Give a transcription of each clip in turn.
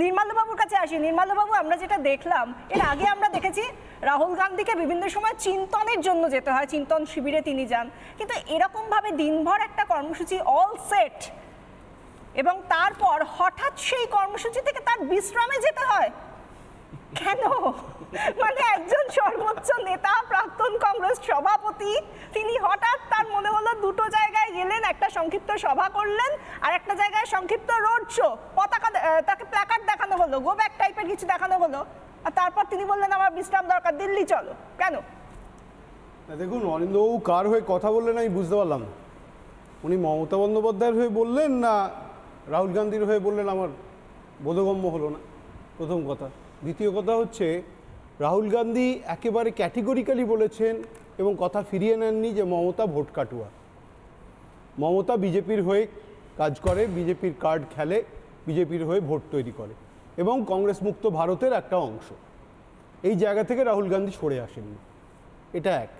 নির্মলবাবুর কাছে আসি। নির্মলবাবু, আমরা যেটা দেখলাম, এর আগে আমরা দেখেছি রাহুল গান্ধীকে বিভিন্ন সময় চিন্তনের জন্য যেতে হয়, চিন্তন শিবিরে তিনি যান, কিন্তু এরকমভাবে দিনভর একটা কর্মসূচি অল সেট এবং তারপর হঠাৎ সেই কর্মসূচি থেকে তার বিশ্রামে যেতে হয় কেন? মানে একজন সর্বোচ্চ নেতা, প্রাক্তন কংগ্রেস সভাপতি, তিনি হঠাৎ তার মনে হলো দুটো জায়গায় গেলেন, একটা সংক্ষিপ্ত সভা করলেন আর একটা জায়গায় সংক্ষিপ্ত রোড শো, পতাকা, তাকে প্ল্যাকার্ড দেখানো হলো, গো ব্যাক টাইপের কিছু দেখানো হলো, আর তারপর তিনি বললেন আমার বিশ্রাম দরকার, দিল্লি চলো। কেন? দেখুন, অরিন্দবাবু কার হয়ে কথা বললেন আমি বুঝতে পারলাম না। উনি মমতা বন্দ্যোপাধ্যায়ের হয়ে বললেন না রাহুল গান্ধীর হয়ে বললেন, আমার বোধগম্য হলো না, প্রথম কথা। দ্বিতীয় কথা হচ্ছে, রাহুল গান্ধী একেবারে ক্যাটেগরিক্যালি বলেছেন এবং কথা ফিরিয়ে নেননি যে মমতা ভোট কাটুয়া। মমতা বিজেপির হয়ে কাজ করে, বিজেপির কার্ড খেলে, বিজেপির হয়ে ভোট তৈরি করে এবং কংগ্রেস মুক্ত ভারতের একটা অংশ। এই জায়গা থেকে রাহুল গান্ধী সরে আসেননি, এটা এক।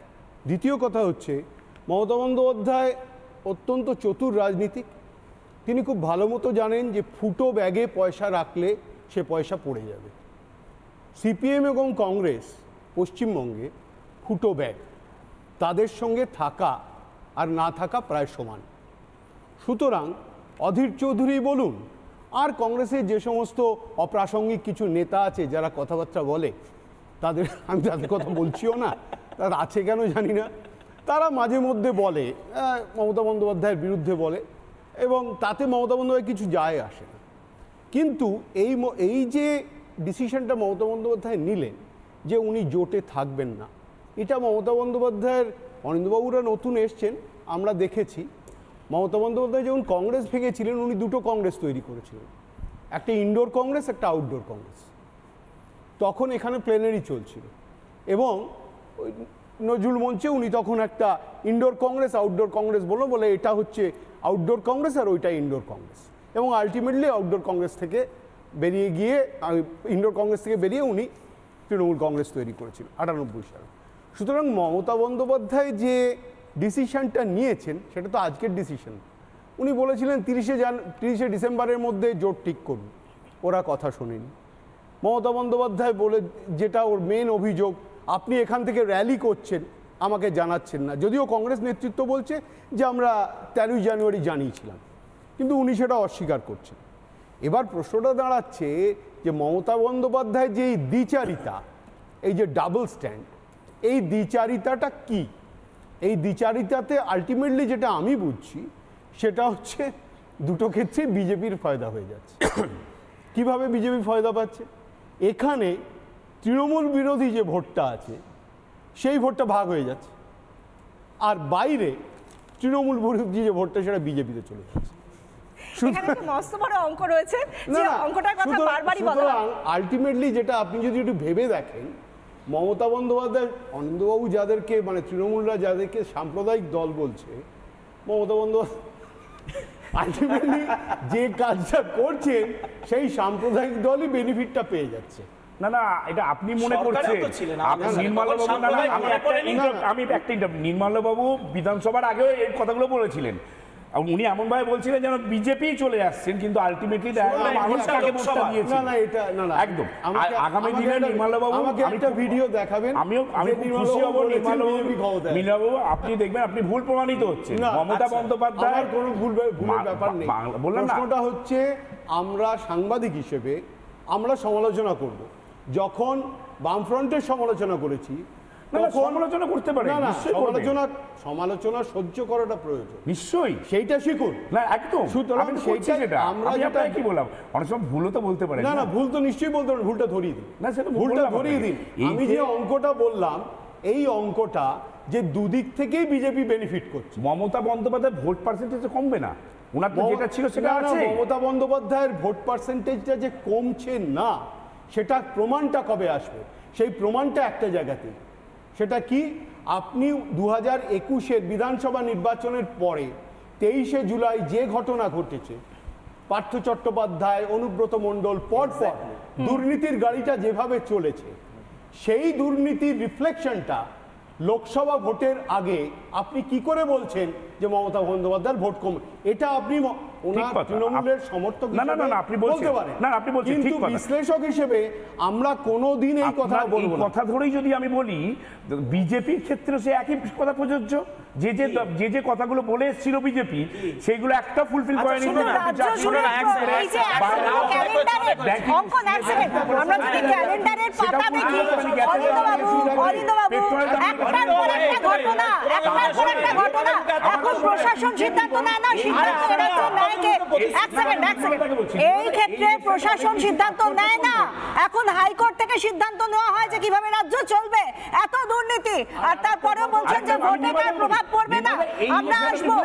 দ্বিতীয় কথা হচ্ছে, মমতা বন্দ্যোপাধ্যায় অত্যন্ত চতুর রাজনীতিক। তিনি খুব ভালো মতো জানেন যে ফুটো ব্যাগে পয়সা রাখলে সে পয়সা পড়ে যাবে। সিপিএম এবং কংগ্রেস পশ্চিমবঙ্গে ফুটো ব্যাগ, তাদের সঙ্গে থাকা আর না থাকা প্রায় সমান। সুতরাং অধীর চৌধুরী বলুন আর কংগ্রেসের যে সমস্ত অপ্রাসঙ্গিক কিছু নেতা আছে যারা কথাবার্তা বলে, আমি তাদের কথা বলছিও না, তারা আছে কেন জানি না, তারা মাঝে মধ্যে বলে, মমতা বন্দ্যোপাধ্যায়ের বিরুদ্ধে বলে এবং তাতে মমতা বন্দ্যোপাধ্যায় কিছু যায় আসে না। কিন্তু এই যে ডিসিশনটা মমতা বন্দ্যোপাধ্যায় নিলেন যে উনি জোটে থাকবেন না, এটা মমতা বন্দ্যোপাধ্যায়ের, অরিন্দবাবুরা নতুন এসছেন, আমরা দেখেছি মমতা বন্দ্যোপাধ্যায় যখন কংগ্রেস ভেঙেছিলেন উনি দুটো কংগ্রেস তৈরি করেছিলেন, একটা ইনডোর কংগ্রেস, একটা আউটডোর কংগ্রেস। তখন এখানে প্লেনারি চলছিল এবং নজরুল মঞ্চে উনি তখন একটা ইনডোর কংগ্রেস আউটডোর কংগ্রেস বলে এটা হচ্ছে আউটডোর কংগ্রেস আর ওইটা ইনডোর কংগ্রেস, এবং আলটিমেটলি আউটডোর কংগ্রেস থেকে বেরিয়ে গিয়ে, ইনডোর কংগ্রেস থেকে বেরিয়ে উনি তৃণমূল কংগ্রেস তৈরি করেছিল 98 সালে। সুতরাং মমতা বন্দ্যোপাধ্যায় যে ডিসিশনটা নিয়েছেন সেটা তো আজকের ডিসিশন। উনি বলেছিলেন 30শে ডিসেম্বরের মধ্যে জোট ঠিক করুন, ওরা কথা শোনেনি। মমতা বন্দ্যোপাধ্যায় বলে, যেটা ওর মেন অভিযোগ, আপনি এখান থেকে র্যালি করছেন আমাকে জানাচ্ছেন না, যদিও কংগ্রেস নেতৃত্ব বলছে যে আমরা 13 জানুয়ারি জানিয়েছিলাম, কিন্তু উনি সেটা অস্বীকার করছেন। এবার প্রশ্নটা দাঁড়াচ্ছে যে মমতা বন্দ্যোপাধ্যায় যে এই দ্বিচারিতা, এই যে ডাবল স্ট্যান্ড, এই দ্বিচারিতাটা কি? এই দ্বিচারিতাতে আলটিমেটলি যেটা আমি বুঝছি সেটা হচ্ছে দুটো ক্ষেত্রে বিজেপির ফায়দা হয়ে যাচ্ছে। কিভাবে বিজেপি ফায়দা পাচ্ছে? এখানে তৃণমূল বিরোধী যে ভোটটা আছে সেই ভোটটা ভাগ হয়ে যাচ্ছে, আর বাইরে তৃণমূল বিরোধী যে ভোটটা সেটা বিজেপিতে চলে যাচ্ছে। আলটিমেটলি যেটা আপনি যদি একটু ভেবে দেখেন, মমতা বন্দ্যোপাধ্যায়, অনিন্দবাবু যাদেরকে, মানে তৃণমূলরা যাদেরকে সাম্প্রদায়িক দল বলছে, মমতা বন্দ্যোপাধ্যায় আলটিমেটলি যে কাজটা করছেন সেই সাম্প্রদায়িক দলই বেনিফিটটা পেয়ে যাচ্ছে। না না, এটা আপনি মনে করছেন। আমি নির্মলবাবু বিধানসভার আগেও এই কথাগুলো বলেছিলেন, উনি এমনভাবে বলছিলেন যেন বিজেপি চলে আসছেন, কিন্তু আলটিমেটলি মানুষ কাকে ভোটটা দিয়েছে। না না, এটা না না, একদম। আগামী দিনে নির্মলবাবু আমাকে একটা ভিডিও দেখাবেন, আমি খুশি হব। নির্মলবাবু আপনি দেখবেন আপনি ভুল প্রমাণিত হচ্ছে। মমতা বন্দ্যোপাধ্যায় কোনো ভুলের ব্যাপার নেই। প্রশ্নটা হচ্ছে, আমরা সাংবাদিক হিসেবে আমরা সমালোচনা করব। যখন বামফ্রন্টের সমালোচনা করেছি, সমালোচনা করতে পারে, সমালোচনা সহ্য করাটা প্রয়োজন, নিশ্চয়ই সেইটা শিখুন। না একদম, সুতরাং সেইটা আমরা কি বললাম, অনেক সময় ভুলও তো বলতে পারে। না না, ভুল তো নিশ্চয়ই বলতে পারেন, ভুলটা ধরিয়ে দিন। না, সেটা ভুলটা ধরিয়ে দিন। আমি যে অঙ্কটা বললাম, এই অঙ্কটা যে দুদিক থেকেই বিজেপি বেনিফিট করছে। মমতা বন্দ্যোপাধ্যায় ভোট পার্সেন্টেজ কমবে না, ওনার যেটা ছিল সেটা আছে। মমতা বন্দ্যোপাধ্যায়ের ভোট পার্সেন্টেজটা যে কমছে না, সেটা প্রমাণটা কবে আসবে? সেই প্রমাণটা একটা জায়গাতেই, সেটা কি? আপনি 2021-এর বিধানসভা নির্বাচনের পরে 23শে জুলাই যে ঘটনা ঘটেছে, পার্থ চট্টোপাধ্যায়, অনুব্রত মণ্ডল পর দুর্নীতির গাড়িটা যেভাবে চলেছে, সেই দুর্নীতির রিফ্লেকশনটা লোকসভা ভোটের আগে আপনি কি করে বলছেন যে মমতা বন্দ্যোপাধ্যায়ের ভোট কমে? এটা আপনি ওনার কথা। তৃণমূলের সমর্থক না, না, না, না, আপনি বলছেন। বলতে পারেন। না, আপনি বলছেন, ঠিক কিন্তু কথা। বিশ্লেষক হিসেবে আমরা কোনোদিন এই কথা আপনার এই বলবো না। কথা ধরেই যদি আমি বলি, বিজেপির ক্ষেত্রে সে একই কথা প্রযোজ্য। যে কথাগুলো বলে এসেছিল বিজেপি, সেগুলো একটা ফুলফিল করেনি। শুধু রাজ্য জুড়ে এই যে ক্যালেন্ডারের অঙ্কন, এক সেকেন্ড, আমরা যদি ক্যালেন্ডারের পাতা দেখি, অরিন্দবাবু একটার পর একটা ঘটনা, এখন প্রশাসন সিদ্ধান্ত নেয় না, সিদ্ধান্ত এড়াতে নেয় কে? এক সেকেন্ড, এই ক্ষেত্রে প্রশাসন সিদ্ধান্ত নেয় না, এখন হাইকোর্ট থেকে সিদ্ধান্ত নেওয়া হয় যে কিভাবে রাজ্য চলবে। এত দুর্নীতি, আর তারপরেও বলছেন যে ভোটে তার প্রভাব পড়বে না। আমরা আসবো